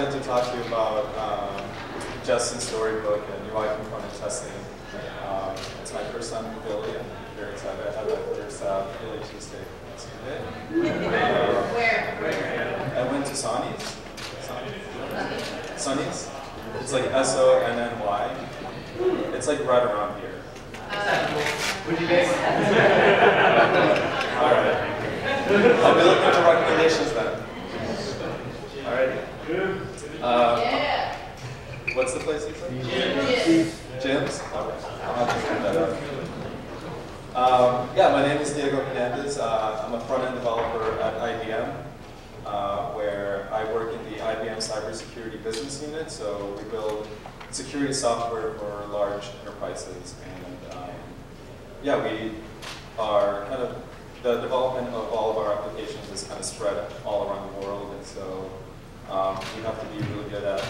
excited to talk to you about Jest and Storybook and UI component testing. It's my first time in Philly. I'm very excited. I had my first Philly cheesesteak yesterday. Where? I went to Sonny's. Sonny's? It's like S-O-N-N-Y. It's like right around here. Would you guys? All right. I'll be looking for recommendations then. All right. Yeah. What's the place you said? Jim's? Okay. I'll have to check that out. Yeah, my name is Diego Hernandez. I'm a front-end developer at IBM, where I work in the IBM cybersecurity business unit. So we build security software for large enterprises. And yeah, we are kind of, the development of all of our applications is kind of spread all around the world. And so we have to be really good at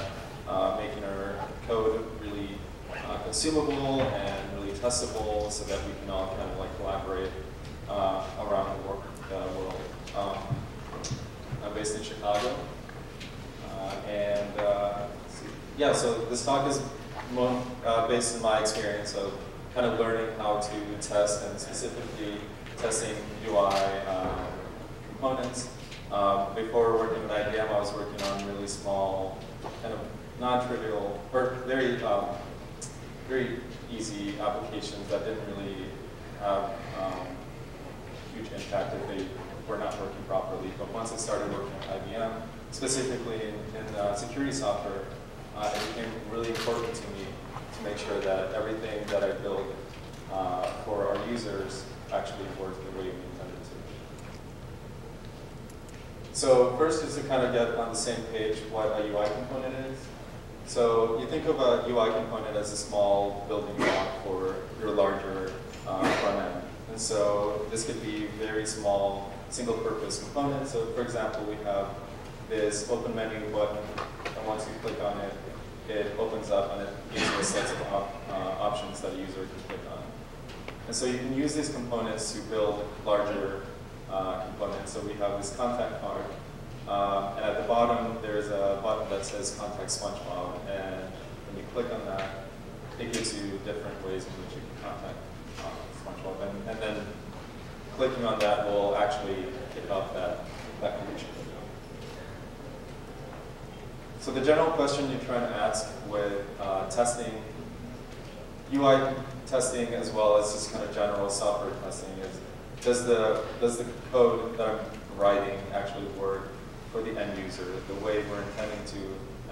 making our code really consumable and really testable so that we can all kind of like collaborate around the world. I'm based in Chicago. Yeah, so this talk is based in my experience of kind of learning how to test and specifically testing UI components. Before working with IBM, I was working on really small, kind of non-trivial, or very easy applications that didn't really have huge impact if they were not working properly. But once I started working at IBM, specifically in security software, it became really important to me to make sure that everything that I build for our users actually works the way we intended to. So first is to kind of get on the same page what a UI component is. So you think of a UI component as a small building block for your larger front end. And so this could be very small single-purpose components. So for example, we have this open menu button, and once you click on it, it opens up and it gives you a set of options that a user can click on. And so you can use these components to build larger components. So we have this contact card, and at the bottom there's a button that says Contact SpongeBob, and when you click on that, it gives you different ways in which you can contact SpongeBob, and then clicking on that will actually pick up that condition. So the general question you're trying to ask with testing, UI testing as well as just kind of general software testing is, does the code that I'm writing actually work for the end user the way we're intending to,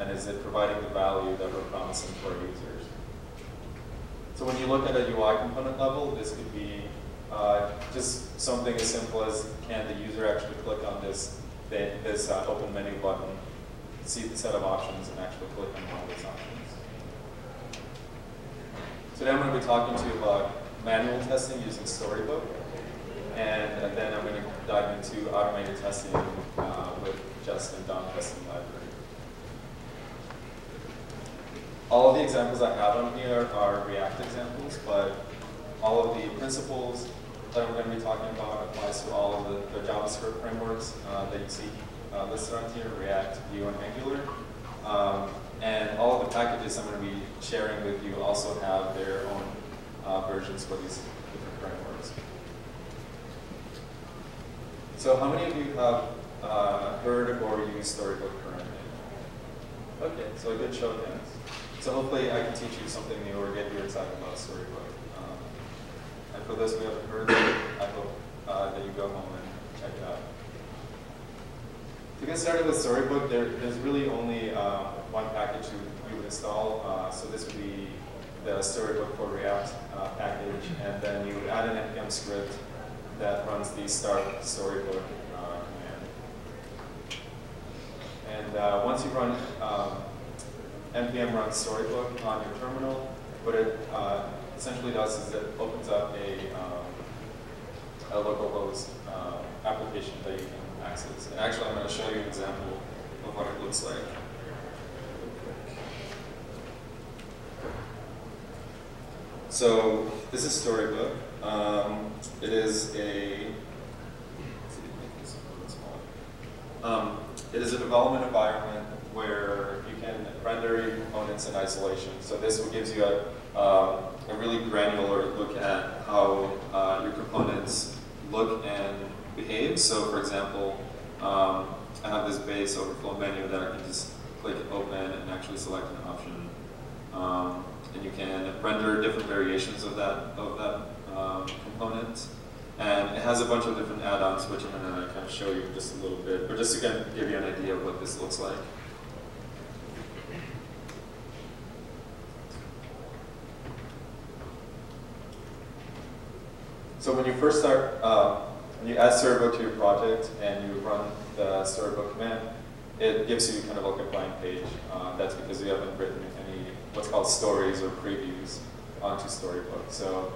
and is it providing the value that we're promising for our users? So when you look at a UI component level, this could be just something as simple as, can the user actually click on this open menu button, see the set of options, and actually click on one of those options. Today I'm going to be talking to you about manual testing using Storybook, and then I'm going to dive into automated testing with Jest and DOM testing library. All of the examples I have on here are React examples, but all of the principles that I'm going to be talking about applies to all of the JavaScript frameworks that you see listed on here, React, Vue, and Angular. And all of the packages I'm going to be sharing with you also have their own versions for these different frameworks. So how many of you have heard or used Storybook currently? Okay, so a good show of hands. So hopefully I can teach you something new or get you excited about Storybook. And for those who haven't heard, I hope that you go home and check it out. To get started with Storybook, there's really only one package you would install. So this would be the Storybook for React package, and then you would add an npm script that runs the start Storybook command. And once you run npm run Storybook on your terminal, what it essentially does is it opens up a localhost application that you can access. And actually, I'm going to show you an example of what it looks like. So this is Storybook. It is a it is a development environment where you can render your components in isolation. So this gives you a really granular look at how your components look and behave. So for example, I have this base overflow menu that I can just click open and actually select an option. And you can render different variations of that component. And it has a bunch of different add-ons, which I'm going to kind of show you in just a little bit, but just to kind of give you an idea of what this looks like. So when you first start, when you add Storybook to your project and you run the Storybook command, it gives you kind of like a blank page. That's because you haven't written any what's called stories or previews onto Storybook. So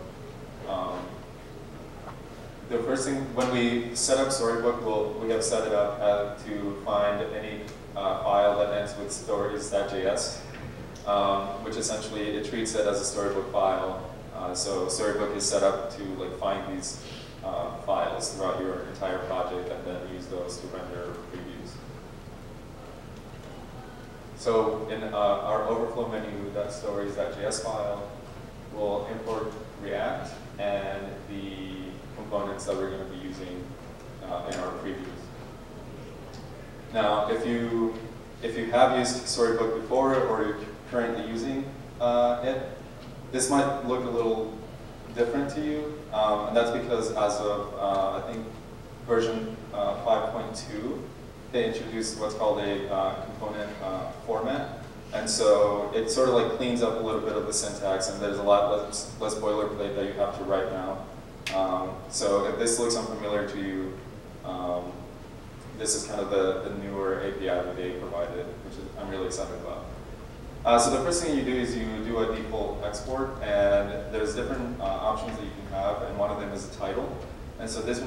the first thing, when we set up Storybook, we have set it up to find any file that ends with stories.js, which essentially it treats it as a Storybook file. So Storybook is set up to like find these files throughout your entire project and then use those to render previews. So in our overflow menu.stories.js file, we'll import React and the components that we're going to be using in our previews. Now, if you have used Storybook before or you're currently using it, this might look a little different to you, and that's because as of I think version 5.2, they introduced what's called a component format, and so it sort of like cleans up a little bit of the syntax, and there's a lot less boilerplate that you have to write now. So if this looks unfamiliar to you, this is kind of the newer API that they provided, which I'm really excited about. So the first thing you do is you do a default export, and there's different options that you can have, and one of them is a title. And so this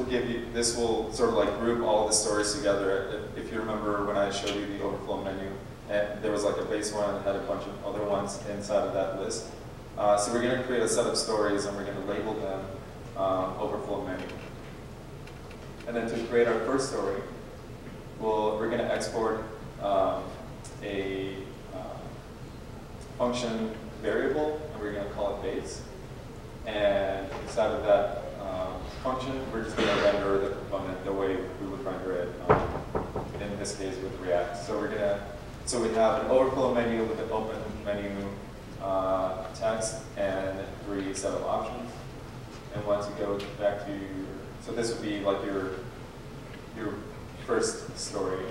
will sort of like group all of the stories together. If you remember when I showed you the overflow menu, and there was like a base one and had a bunch of other ones inside of that list. So we're going to create a set of stories, and we're going to label them overflow menu. And then to create our first story, we're going to export a function variable, and we're going to call it base. And inside of that function, we're just going to render the component the way we would render it in this case with React. So we have an overflow menu with an open menu text and 3 set of options. And once you go back to so this would be like your first story.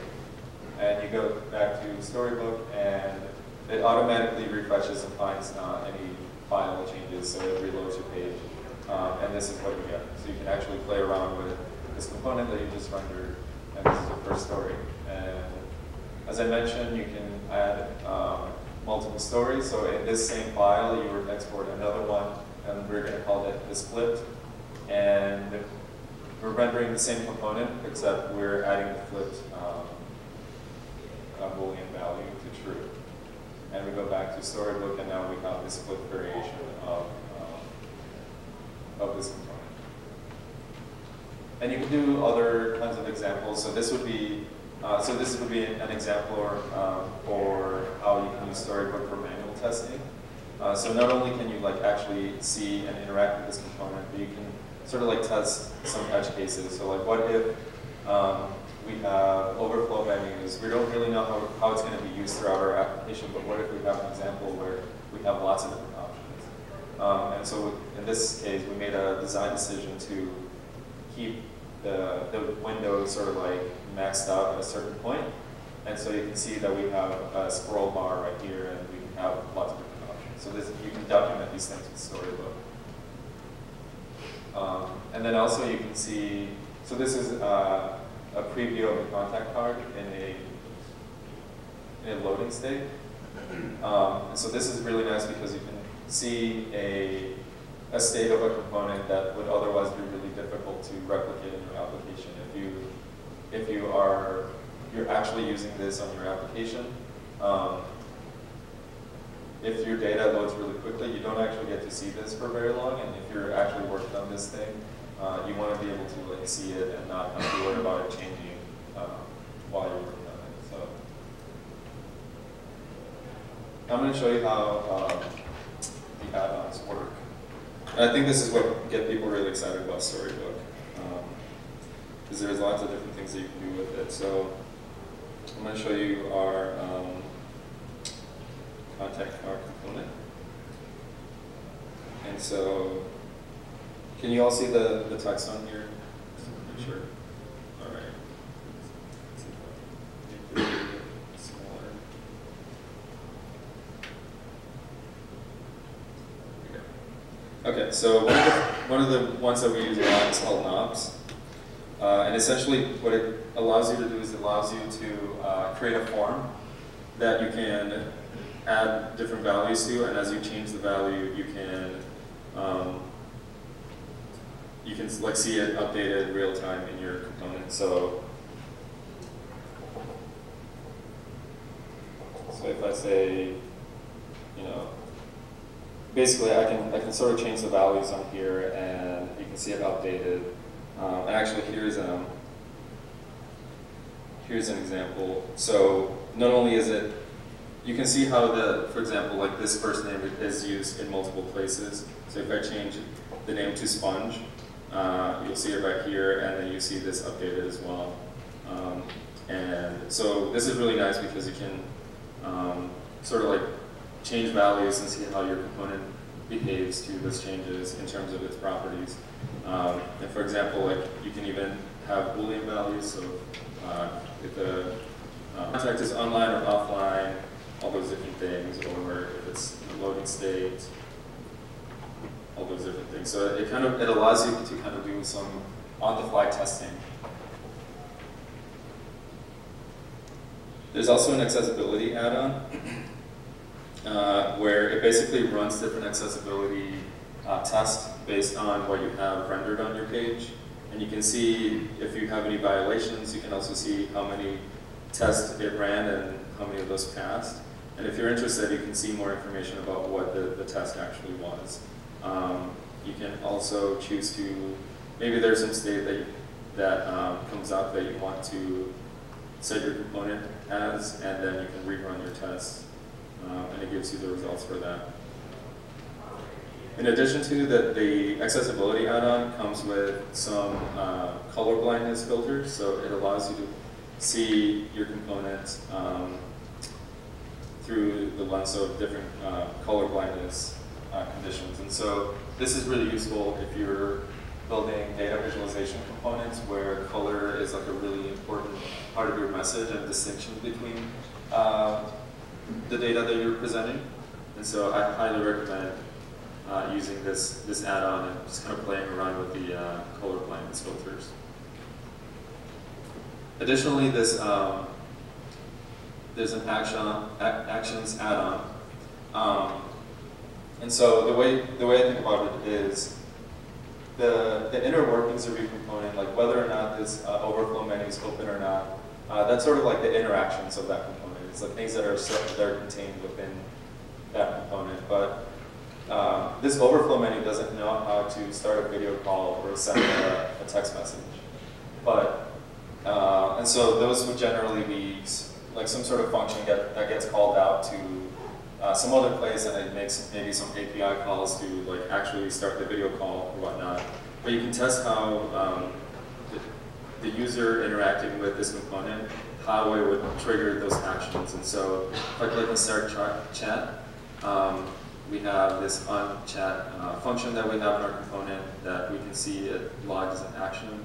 And you go back to Storybook, and it automatically refreshes and finds any file changes, so it reloads your page. And this is what you get. So you can actually play around with this component that you just rendered, and this is your first story. And as I mentioned, you can add multiple stories. So in this same file, you would export another one, and we're going to call it the split. And we're rendering the same component, except we're adding the flipped Boolean value to true. And we go back to Storybook, and now we have this split variation of this component. And you can do other kinds of examples. So this would be an example for how you can use Storybook for manual testing. So not only can you like actually see and interact with this component, but you can sort of like test some edge cases. So like, what if we have overflow menus? We don't really know how it's going to be used throughout our application, but what if we have an example where we have lots of different options? And so in this case, we made a design decision to keep the window sort of like maxed out at a certain point. And so you can see that we have a scroll bar right here, and we can have lots of different options. So you can document these things with Storybook. And then also you can see, so this is a preview of the contact card in a loading state. And so this is really nice because you can see a state of a component that would otherwise be really difficult to replicate in your application. If you're actually using this on your application, if your data loads really quickly, you don't actually get to see this for very long. And if you're actually working on this thing, you want to be able to like see it and not have to worry about it changing while you're working on it. I'm going to show you how the add-ons work. And I think this is what gets people really excited about Storybook, because there's lots of different things that you can do with it. So I'm going to show you our content card component. And so, can you all see the text on here? Just to make sure. All right. Smaller. Okay, so one of the ones that we use a lot is called knobs. And essentially what it allows you to do is it allows you to create a form that you can add different values to, and as you change the value, you can like see it updated real time in your component. So if I say, you know, basically I can sort of change the values on here, and you can see it updated. And actually, here's an example. So not only is it, you can see how for example, like this first name is used in multiple places. So if I change the name to Sponge, you'll see it right here, and then you see this updated as well. And so this is really nice because you can sort of like change values and see how your component behaves to those changes in terms of its properties. And for example, like you can even have Boolean values. So if the contact is online or offline, all those different things, or if it's in a loading state, all those different things. So it allows you to kind of do some on-the-fly testing. There's also an accessibility add-on where it basically runs different accessibility tests based on what you have rendered on your page. And you can see if you have any violations. You can also see how many tests it ran and how many of those passed. And if you're interested, you can see more information about what the test actually was. You can also choose to, maybe there's some state that comes up that you want to set your component as, and then you can rerun your test, and it gives you the results for that. In addition to that, the accessibility add-on comes with some color blindness filters, so it allows you to see your component through the lens of different color blindness conditions. And so this is really useful if you're building data visualization components where color is like a really important part of your message and distinction between the data that you're presenting. And so I highly recommend using this add-on and just kind of playing around with the color blindness filters. Additionally, there's an actions add-on. And so the way I think about it is the inner workings of your component, like whether or not this overflow menu is open or not, that's sort of like the interactions of that component. It's like things that are contained within that component. But this overflow menu doesn't know how to start a video call or send a text message. But and so those would generally be like some sort of function that gets called out to some other place, and it makes maybe some API calls to like actually start the video call or whatnot. But you can test how the user interacting with this component, how it would trigger those actions. And so if I click on start chat, we have this on chat function that we have in our component that we can see it logs an action.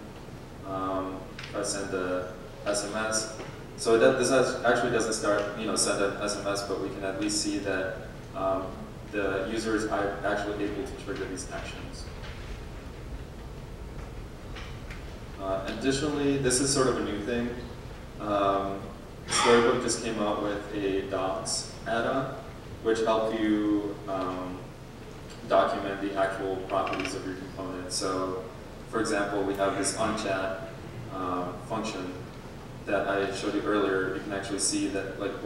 If I send a SMS, so this actually doesn't start, send an SMS, but we can at least see that the user is actually able to trigger these actions. Additionally, this is sort of a new thing. Storybook just came out with a docs add-on, which help you document the actual properties of your component. So, for example, we have this on-chat function that I showed you earlier. You can actually see that, like,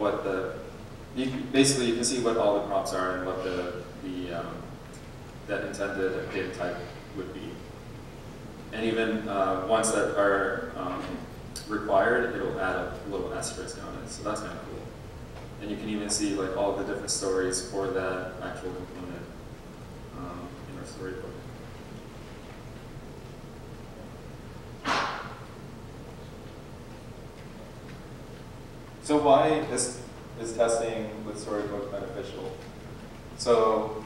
basically you can see what all the props are and what that intended data type would be. And even ones that are required, it'll add a little asterisk on it. So that's kind of cool. And you can even see like all the different stories for that actual component in our storybook. So why is testing with Storybook beneficial? So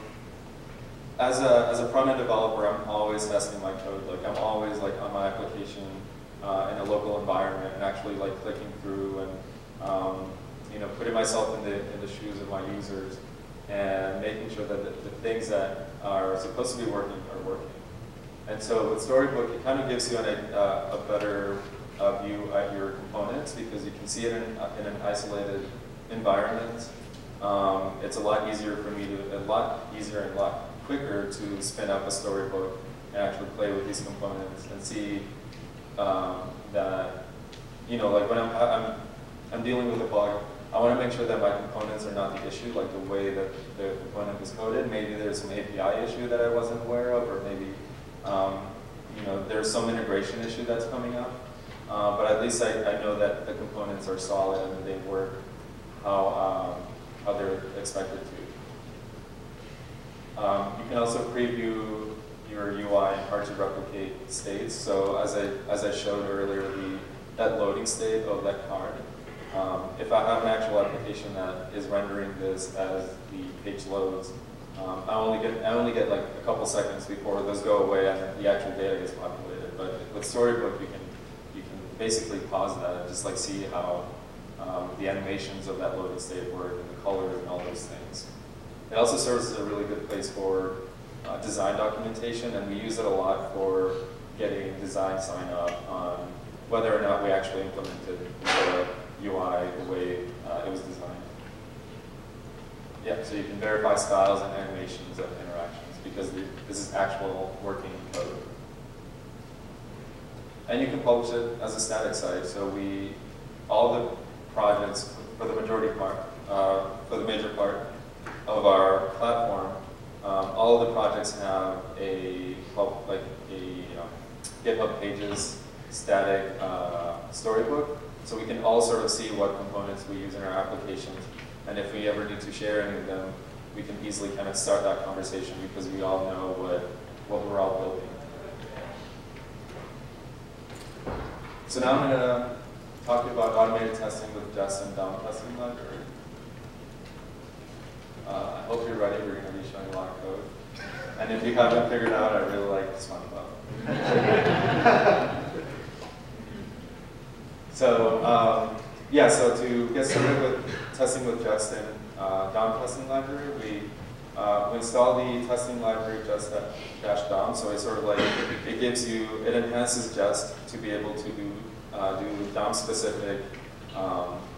as a front-end developer, I'm always testing my code. Like I'm always like on my application in a local environment and actually like clicking through and you know, putting myself in the shoes of my users and making sure that the things that are supposed to be working are working. And so with Storybook, it kind of gives you a better view at your components because you can see it in an isolated environment. It's a lot easier for me to, a lot quicker to spin up a storybook and actually play with these components and see that, you know, like when I'm dealing with a bug, I want to make sure that my components are not the issue, like the way that the component is coded. Maybe there's some API issue that I wasn't aware of, or maybe you know, there's some integration issue that's coming up. But at least I know that the components are solid and they work how they're expected to. You can also preview your UI in hard to replicate states. So as I showed earlier, that loading state of that card. If I have an actual application that is rendering this as the page loads, I only get like a couple seconds before those go away and the actual data gets populated. But with Storybook, you can basically pause that and just like see how the animations of that loading state work and the colors and all those things. It also serves as a really good place for design documentation, and we use it a lot for getting design sign up on whether or not we actually implemented the UI the way it was designed. Yeah, so you can verify styles and animations of interactions because this is actual working code. And you can publish it as a static site. So all the projects, for the majority part, for the major part of our platform, all of the projects have a GitHub Pages static storybook. So we can all sort of see what components we use in our applications. And if we ever need to share any of them, we can easily kind of start that conversation because we all know what we're all building. So now I'm going to talk about automated testing with Jest and DOM testing library. I hope you're ready. We're going to be showing a lot of code. And if you haven't figured out, I really like SpongeBob. So yeah, so to get started with testing with Jest and DOM testing library, we install the testing library Jest-DOM. So it's sort of like it enhances Jest to be able to do DOM-specific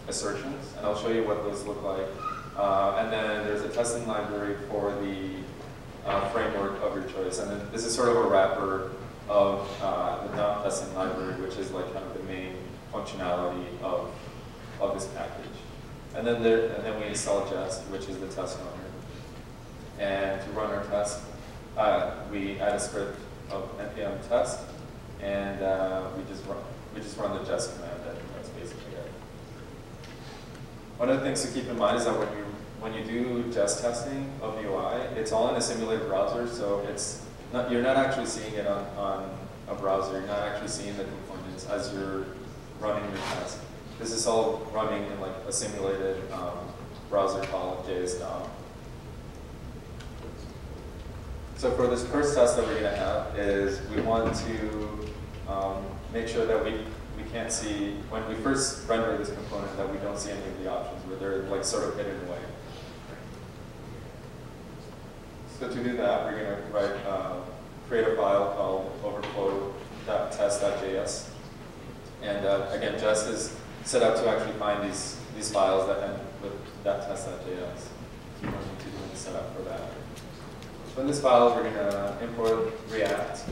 assertions, and I'll show you what those look like. And then there's a testing library for the framework of your choice, and then this is sort of a wrapper of the DOM testing library, which is like kind of the main functionality of this package. And then we install Jest, which is the test runner. And to run our test, we add a script of npm test, and we just run the Jest command. That's basically it. One of the things to keep in mind is that when you do Jest testing of UI, it's all in a simulated browser, so you're not actually seeing it on a browser. You're not actually seeing the components as you're running your test. This is all running in like a simulated browser called Jest-DOM. So for this first test that we're going to have is we want to make sure that we can't see, when we first render this component, that we don't see any of the options where they're like sort of hidden away. So to do that, we're going to create a file called overflow.test.js. And again, Jest is set up to actually find these files that end with .test.js. So we don't need to do any setup for that. So in this file, we're going to import React,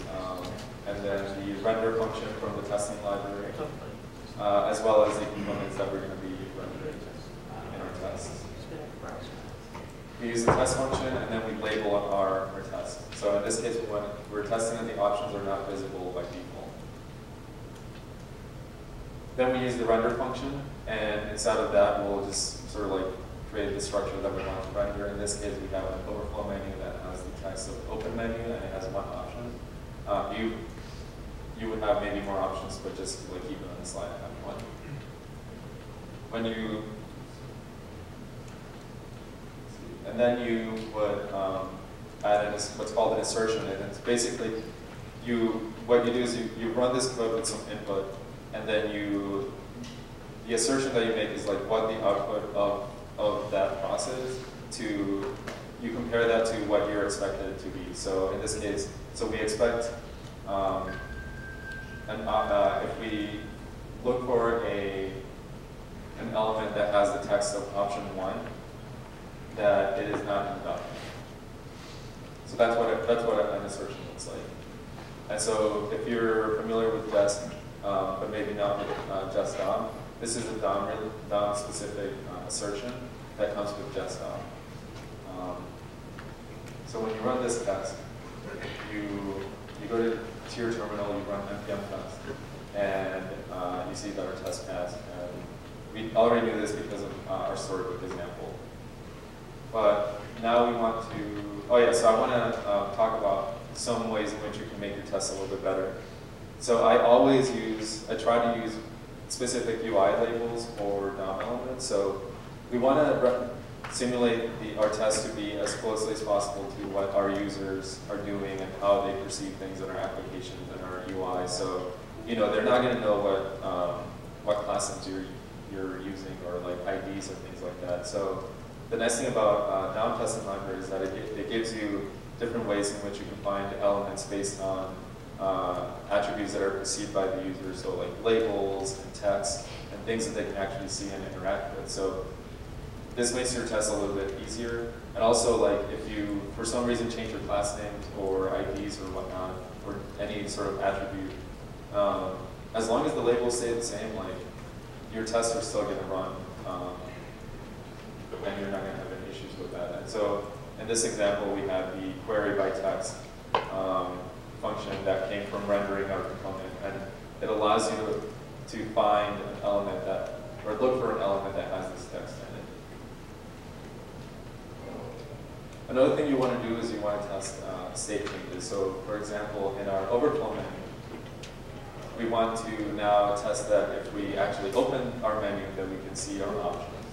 and then the render function from the testing library, as well as the components that we're going to be rendering in our tests. We use the test function, and then we label our test. So in this case, we're testing that the options are not visible by default. Then we use the render function, and inside of that, we'll just sort of like create the structure that we want to render. In this case, we have an overflow menu that has the text of open menu, and it has one option. You would have maybe more options, but just like keep it on the slide, have one. When you, and then you would add what's called an assertion, and it's basically what you do is you run this code with some input, and then the assertion that you make is like what the output of that process you compare that to what you're expected it to be. So in this case, we expect if we look for an element that has the text of option 1, that it is not in the document. So that's what an assertion looks like. And so if you're familiar with Jest, but maybe not with Jest DOM, this is a DOM specific assertion that comes with Jest DOM. So when you run this test, you go to your terminal, you run npm test, and you see that our test passed. And we already knew this because of our storybook example. But now we want to, so I want to talk about some ways in which you can make your tests a little bit better. So I try to use specific UI labels for DOM elements. So we want to simulate our tests to be as closely as possible to what our users are doing and how they perceive things in our applications and our UI. So, they're not going to know what classes you're using or like IDs or things like that. So the nice thing about DOM testing library is that it gives you different ways in which you can find elements based on attributes that are perceived by the user, so like labels and text and things that they can actually see and interact with. So this makes your test a little bit easier. And also, like, if you, for some reason, change your class names or IDs or whatnot, or any sort of attribute, as long as the labels stay the same, like, your tests are still going to run, and you're not going to have any issues with that. And so, in this example, we have the query by text function that came from rendering our component, and it allows you to find an element that, or look for an element that has this text in it. Another thing you want to do is you want to test state changes. So, for example, in our overflow menu, we want to now test that if we actually open our menu, that we can see our options.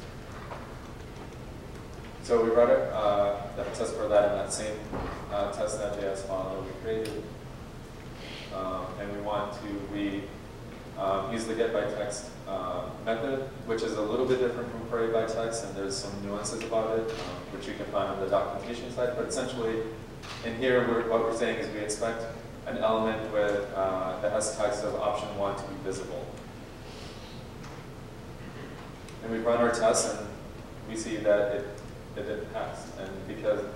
So we wrote a test for that in that same test.js file that we created. And we want to use the getByText method, which is a little bit different from queryByText, and there's some nuances about it, which you can find on the documentation side. But essentially, in here, what we're saying is we expect an element with that has text of option 1 to be visible. And we run our test, and we see that it didn't pass. And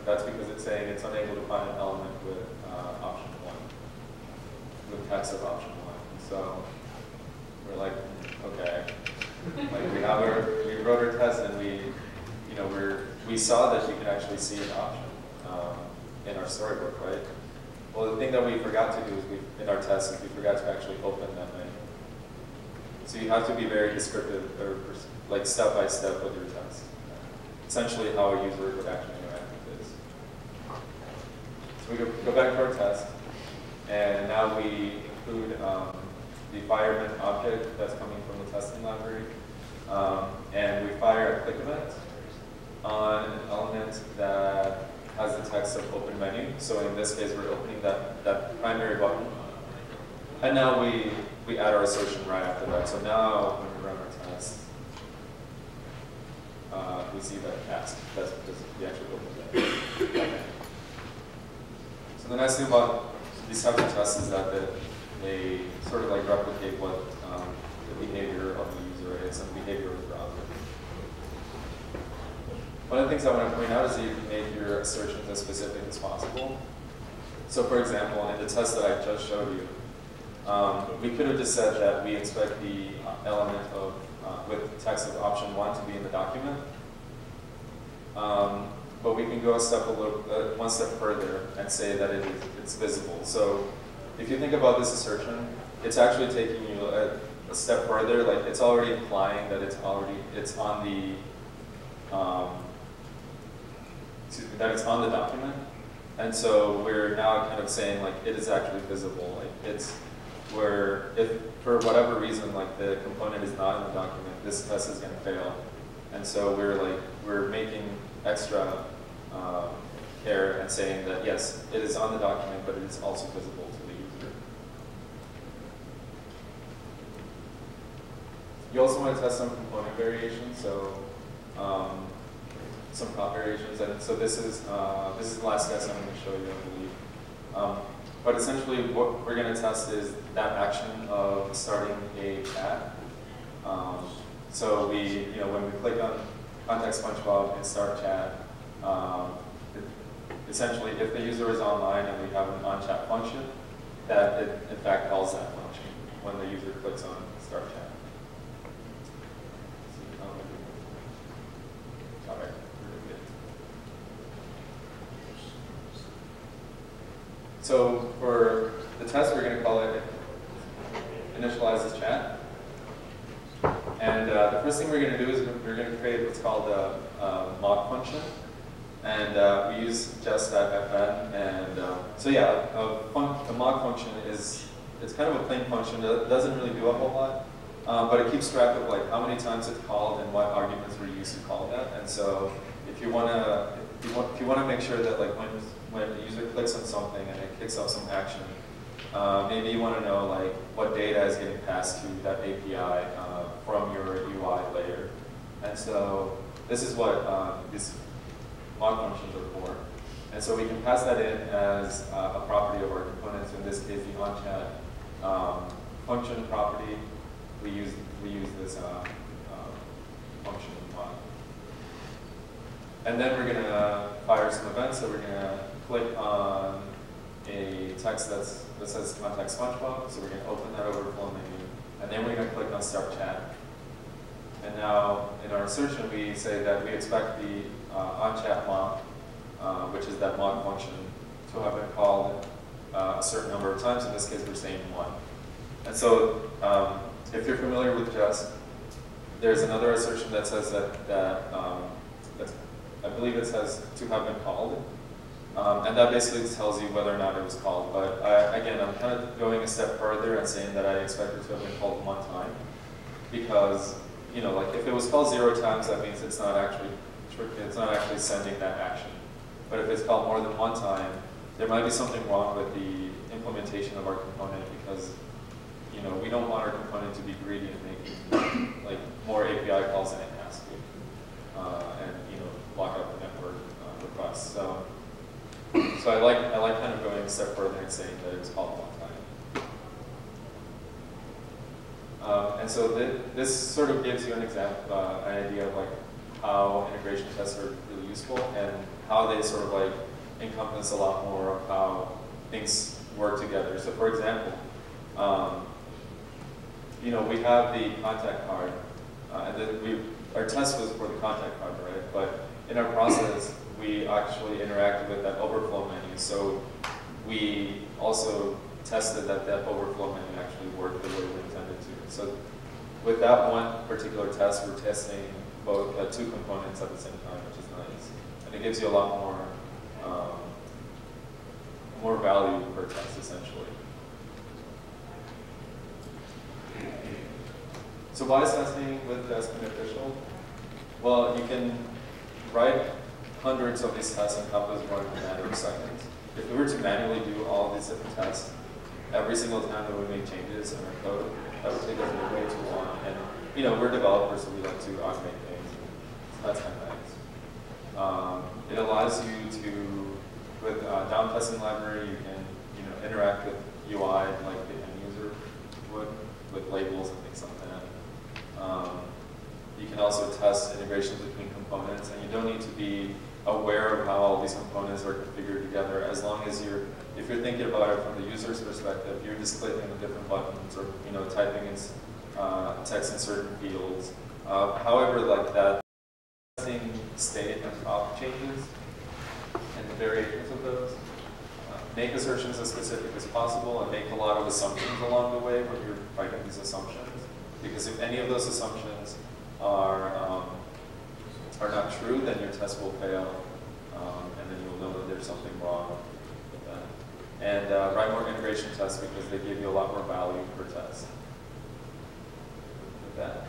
that's because it's saying it's unable to find an element with option 1, with text of option 1. So we're like, okay, like we wrote our test, and we saw that you can actually see an option in our storybook, right? Well, the thing that we forgot to do is in our test is we forgot to actually open that menu. So you have to be very descriptive, or like step by step with your test. Essentially, how a user would actually interact with this. So we go back to our test, and now we include the fireman object that's coming from the testing library, and we fire a click event on an element that has the text of open menu. So in this case, we're opening that primary button, and now we add our assertion right after that. So now when we run our test, we see that passed. That's because we actually opened it. Okay. So the nice thing about these types of tests is that they sort of like replicate what the behavior of the user is and the behavior of the browser. One of the things I want to point out is that you can make your assertions as specific as possible. So for example, in the test that I just showed you, we could have just said that we expect the element of with text of option 1 to be in the document. But we can go one step further and say that it's visible. So if you think about this assertion, it's actually taking you a step further. Like it's already implying that it's on that it's on the document. And so we're now kind of saying like it is actually visible. Like it's where if for whatever reason like the component is not in the document, this test is going to fail. And so we're making extra care and saying that yes, it is on the document, but it is also visible to the user. You also want to test some component variations, so some prop variations. And so this is the last test I'm going to show you, I believe. But essentially, what we're going to test is that action of starting a chat. So when we click on Contact SpongeBob and start chat, essentially, if the user is online and we have an on-chat function, that it in fact calls that function when the user clicks on start chat. All right, really good. So for the test, we're going to call it initialize this chat. And the first thing we're going to do is we're going to create what's called a mock function. And we use Jest.fn. And so yeah, the mock function it's kind of a plain function. It doesn't really do a whole lot. But it keeps track of like how many times it's called and what arguments were used to call that. And so if you want to make sure that like when the user clicks on something and it kicks off some action, maybe you want to know like what data is getting passed to that API from your UI layer. And so this is what these mock functions are for. And so we can pass that in as a property of our components. In this case, the onChat function property. We use this function mock. And then we're going to fire some events. So we're going to click on a text that says Contact SpongeBob. So we're going to open that overflow menu. And then we're going to click on Start Chat. And now in our assertion, we say that we expect the onChat mock, which is that mock function, to have been called a certain number of times. In this case, we're saying 1. And so if you're familiar with Jest, there's another assertion that says that I believe it says to have been called. And that basically tells you whether or not it was called. But again, I'm kind of going a step further and saying that I expect it to have been called 1 time. Because, like if it was called 0 times, that means it's not actually sending that action. But if it's called more than 1 time, there might be something wrong with the implementation of our component because we don't want our component to be greedy and making like more API calls than it has to, and lock up the network requests. So I like kind of going a step further and saying that it was called 1 time. And so this sort of gives you an example, an idea of like how integration tests are really useful and how they sort of like encompass a lot more of how things work together. So for example, we have the contact card, and our test was for the contact card, right? But in our process, we actually interacted with that overflow menu. So we also tested that overflow menu actually worked the way we intended to. So with that one particular test, we're testing both 2 components at the same time, which is nice. And it gives you a lot more value per test, essentially. So why is testing with Jest beneficial? Well, you can write hundreds of these tests and have those run in a matter of seconds. If we were to manually do all these different tests every single time that we make changes in our code, that would take us way too long. And we're developers, so we like to automate things. So that's kind of nice. It allows you to, with down testing library, you can interact with UI like the end user would, with labels and things like that. You can also test integrations between components, and you don't need to be aware of how all these components are configured together. As long as if you're thinking about it from the user's perspective, you're just clicking the different buttons or typing in text in certain fields. However, like that testing state and prop changes and the variations of those. Make assertions as specific as possible and make a lot of assumptions along the way when you're writing these assumptions. Because if any of those assumptions are are not true, then your test will fail, and then you'll know that there's something wrong with that. And write more integration tests because they give you a lot more value per test. With that.